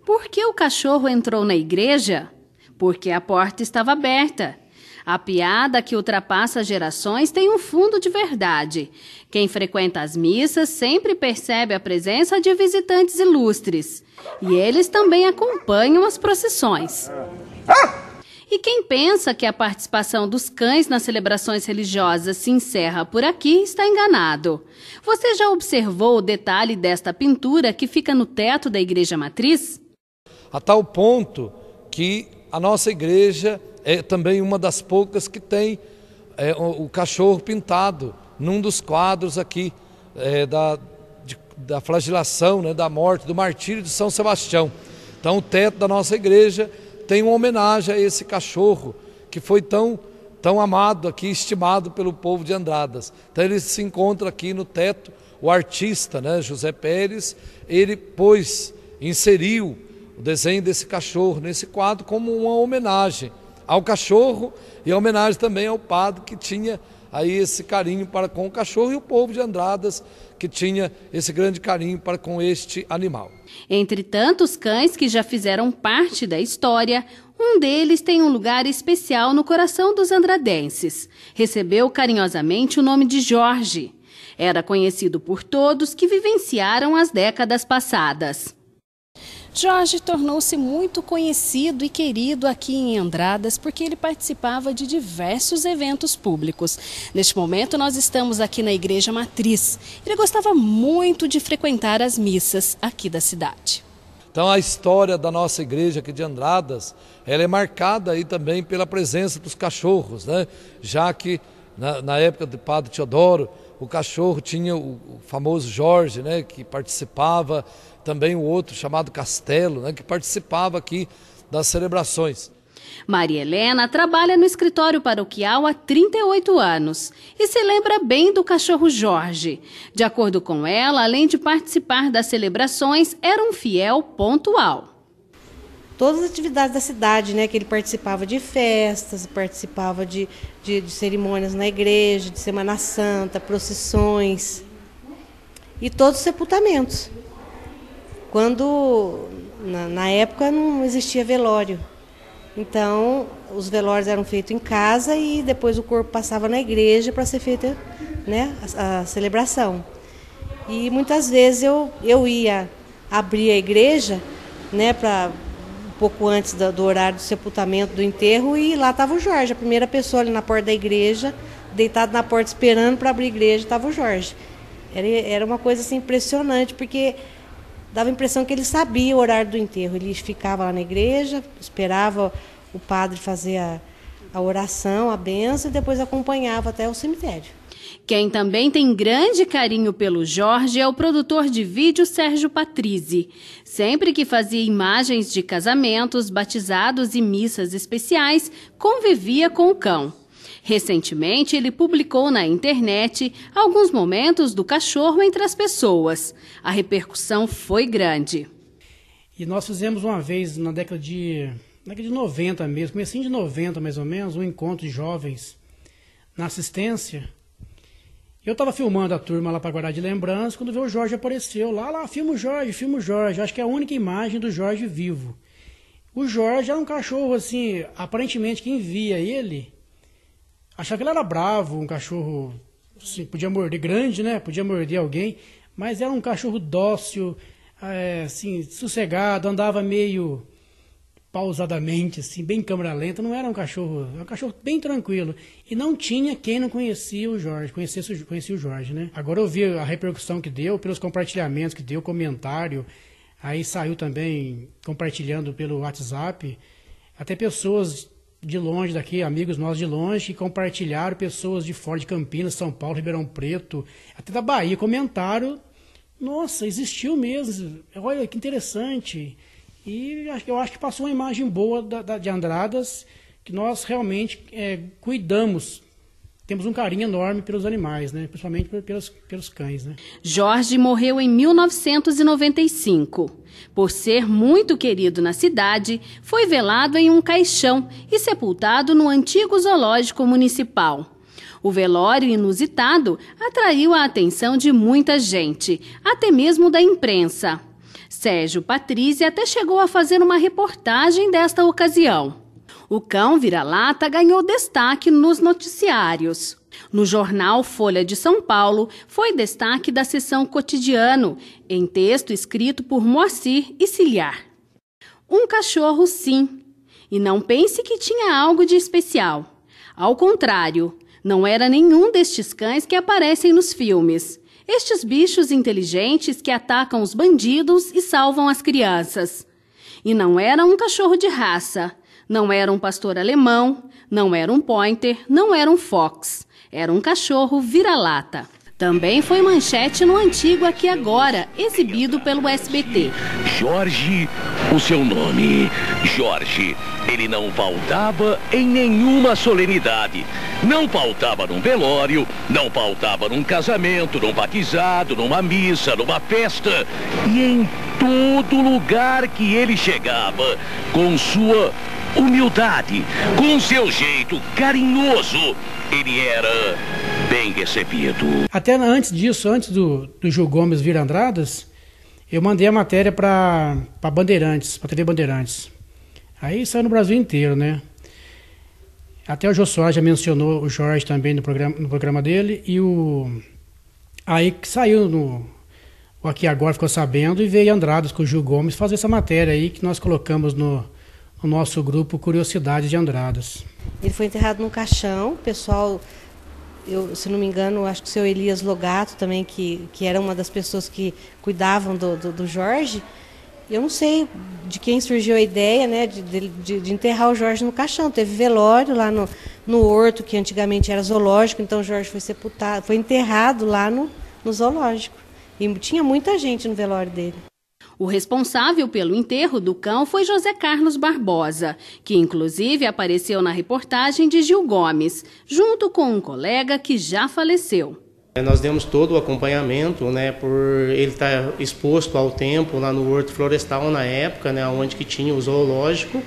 Por que o cachorro entrou na igreja? Porque a porta estava aberta. A piada que ultrapassa gerações tem um fundo de verdade. Quem frequenta as missas sempre percebe a presença de visitantes ilustres. E eles também acompanham as procissões. E quem pensa que a participação dos cães nas celebrações religiosas se encerra por aqui está enganado. Você já observou o detalhe desta pintura que fica no teto da igreja matriz? A tal ponto que a nossa igreja é também uma das poucas que tem o cachorro pintado num dos quadros aqui da flagelação, né, da morte, do martírio de São Sebastião. Então o teto da nossa igreja tem uma homenagem a esse cachorro que foi tão amado aqui, estimado pelo povo de Andradas. Então ele se encontra aqui no teto, o artista, né, José Pérez, ele inseriu o desenho desse cachorro nesse quadro como uma homenagem ao cachorro e a homenagem também ao padre que tinha aí esse carinho para com o cachorro e o povo de Andradas que tinha esse grande carinho para com este animal. Entre tantos cães que já fizeram parte da história, um deles tem um lugar especial no coração dos andradenses. Recebeu carinhosamente o nome de Jorge. Era conhecido por todos que vivenciaram as décadas passadas. Jorge tornou-se muito conhecido e querido aqui em Andradas porque ele participava de diversos eventos públicos. Neste momento nós estamos aqui na Igreja Matriz. Ele gostava muito de frequentar as missas aqui da cidade. Então a história da nossa igreja aqui de Andradas, ela é marcada aí também pela presença dos cachorros, né? Já que na época do padre Teodoro, o cachorro tinha o famoso Jorge, né, que participava, também o outro chamado Castelo, né, que participava aqui das celebrações. Maria Helena trabalha no escritório paroquial há 38 anos e se lembra bem do cachorro Jorge. De acordo com ela, além de participar das celebrações, era um fiel pontual. Todas as atividades da cidade, né, que ele participava de festas, participava de cerimônias na igreja, de Semana Santa, procissões e todos os sepultamentos. Quando, na época, não existia velório. Então, os velórios eram feitos em casa e depois o corpo passava na igreja para ser feita, né, a celebração. E muitas vezes eu ia abrir a igreja, né, um pouco antes do horário do sepultamento, do enterro, e lá estava o Jorge, a primeira pessoa ali na porta da igreja, deitado na porta esperando para abrir a igreja, estava o Jorge. Era uma coisa assim, impressionante, porque dava a impressão que ele sabia o horário do enterro. Ele ficava lá na igreja, esperava o padre fazer a oração, a bênção, e depois acompanhava até o cemitério. Quem também tem grande carinho pelo Jorge é o produtor de vídeo Sérgio Patrizzi. Sempre que fazia imagens de casamentos, batizados e missas especiais, convivia com o cão. Recentemente, ele publicou na internet alguns momentos do cachorro entre as pessoas. A repercussão foi grande. E nós fizemos uma vez, na década de 90 mesmo, comecinho de 90 mais ou menos, um encontro de jovens na assistência. Eu estava filmando a turma lá para guardar de lembrança, quando o Jorge apareceu lá, filma o Jorge. Acho que é a única imagem do Jorge vivo. O Jorge era um cachorro assim, aparentemente quem via ele achava que ele era bravo, um cachorro, assim, podia morder, grande, né? Podia morder alguém, mas era um cachorro dócil, assim, sossegado, andava meio pausadamente, assim, bem câmera lenta, não era um cachorro bem tranquilo. E não tinha quem não conhecia o Jorge, conhecia o Jorge, né? Agora eu vi a repercussão que deu, pelos compartilhamentos que deu, comentário, aí saiu também compartilhando pelo WhatsApp, até pessoas de longe daqui, amigos nossos de longe, que compartilharam, pessoas de fora de Campinas, São Paulo, Ribeirão Preto, até da Bahia, comentaram, nossa, existiu mesmo, olha que interessante. E eu acho que passou uma imagem boa de Andradas, que nós realmente cuidamos, temos um carinho enorme pelos animais, né? Principalmente pelos cães, né? Jorge morreu em 1995. Por ser muito querido na cidade, foi velado em um caixão e sepultado no antigo zoológico municipal. O velório inusitado atraiu a atenção de muita gente, até mesmo da imprensa. Sérgio Patrícia até chegou a fazer uma reportagem desta ocasião. O cão vira-lata ganhou destaque nos noticiários. No jornal Folha de São Paulo, foi destaque da seção Cotidiano, em texto escrito por Moacir e Ciliar. Um cachorro, sim. E não pense que tinha algo de especial. Ao contrário, não era nenhum destes cães que aparecem nos filmes. Estes bichos inteligentes que atacam os bandidos e salvam as crianças. E não era um cachorro de raça, não era um pastor alemão, não era um pointer, não era um fox. Era um cachorro vira-lata. Também foi manchete no Antigo Aqui Agora, exibido pelo SBT. Jorge, o seu nome. Jorge, ele não faltava em nenhuma solenidade. Não faltava num velório, não faltava num casamento, num batizado, numa missa, numa festa. E em todo lugar que ele chegava, com sua humildade, com seu jeito carinhoso, ele era bem recebido. Até antes disso, antes do Gil Gomes vir Andradas, eu mandei a matéria para Bandeirantes, para TV Bandeirantes. Aí saiu no Brasil inteiro, né? Até o Jô Soares já mencionou o Jorge também no programa dele. Aí que saiu o Aqui Agora, ficou sabendo, e veio Andradas com o Gil Gomes fazer essa matéria aí que nós colocamos no nosso grupo Curiosidades de Andradas. Ele foi enterrado num caixão, o pessoal, se não me engano, acho que o seu Elias Logato também, que era uma das pessoas que cuidavam do Jorge. Eu não sei de quem surgiu a ideia, né, de enterrar o Jorge no caixão. Teve velório lá no Horto, que antigamente era zoológico, então o Jorge foi sepultado, foi enterrado lá no zoológico. E tinha muita gente no velório dele. O responsável pelo enterro do cão foi José Carlos Barbosa, que inclusive apareceu na reportagem de Gil Gomes, junto com um colega que já faleceu. Nós demos todo o acompanhamento, né, por ele estar exposto ao tempo lá no Horto Florestal na época, né, onde que tinha o zoológico.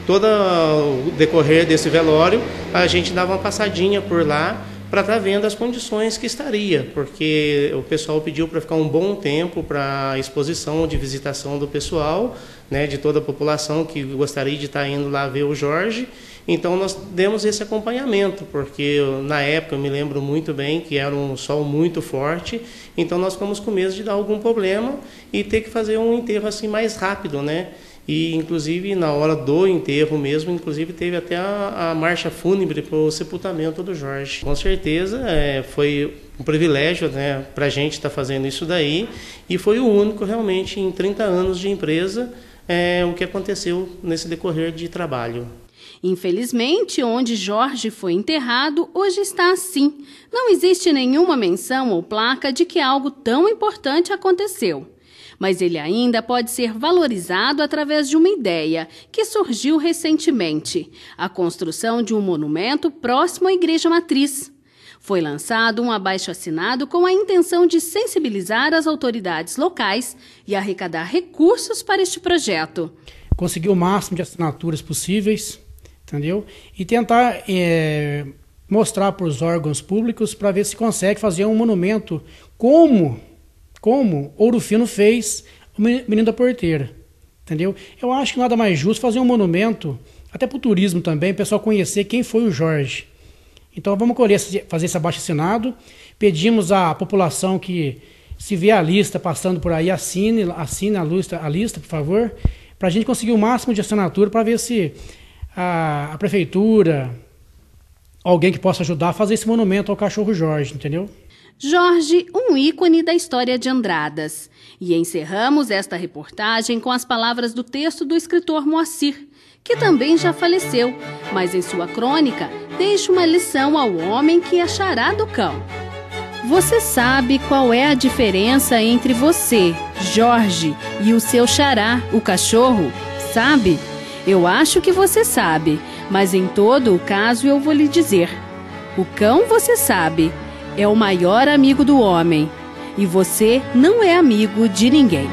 Todo o decorrer desse velório, a gente dava uma passadinha por lá para estar vendo as condições que estaria, porque o pessoal pediu para ficar um bom tempo para a exposição de visitação do pessoal, né, de toda a população que gostaria de estar indo lá ver o Jorge. Então nós demos esse acompanhamento, porque na época eu me lembro muito bem que era um sol muito forte, então nós ficamos com medo de dar algum problema e ter que fazer um enterro assim mais rápido, né? E inclusive na hora do enterro mesmo, inclusive teve até a marcha fúnebre para o sepultamento do Jorge. Com certeza foi um privilégio, né, para a gente estar fazendo isso daí, e foi o único realmente em 30 anos de empresa o que aconteceu nesse decorrer de trabalho. Infelizmente, onde Jorge foi enterrado, hoje está assim. Não existe nenhuma menção ou placa de que algo tão importante aconteceu. Mas ele ainda pode ser valorizado através de uma ideia que surgiu recentemente: a construção de um monumento próximo à Igreja Matriz. Foi lançado um abaixo-assinado com a intenção de sensibilizar as autoridades locais e arrecadar recursos para este projeto. Conseguir o máximo de assinaturas possíveis, entendeu? E tentar mostrar para os órgãos públicos para ver se consegue fazer um monumento como Ouro Fino fez o Menino da Porteira, entendeu? Eu acho que nada mais justo fazer um monumento, até para o turismo também, o pessoal conhecer quem foi o Jorge. Então vamos fazer esse abaixo-assinado, pedimos à população que, se vê a lista passando por aí, assine a lista, por favor, para a gente conseguir o máximo de assinatura para ver se a prefeitura, alguém que possa ajudar a fazer esse monumento ao cachorro Jorge, entendeu? Jorge, um ícone da história de Andradas. E encerramos esta reportagem com as palavras do texto do escritor Moacir, que também já faleceu, mas em sua crônica deixa uma lição ao homem que é xará do cão. Você sabe qual é a diferença entre você, Jorge, e o seu xará, o cachorro? Sabe? Eu acho que você sabe, mas em todo o caso eu vou lhe dizer. O cão, você sabe, é o maior amigo do homem, e você não é amigo de ninguém.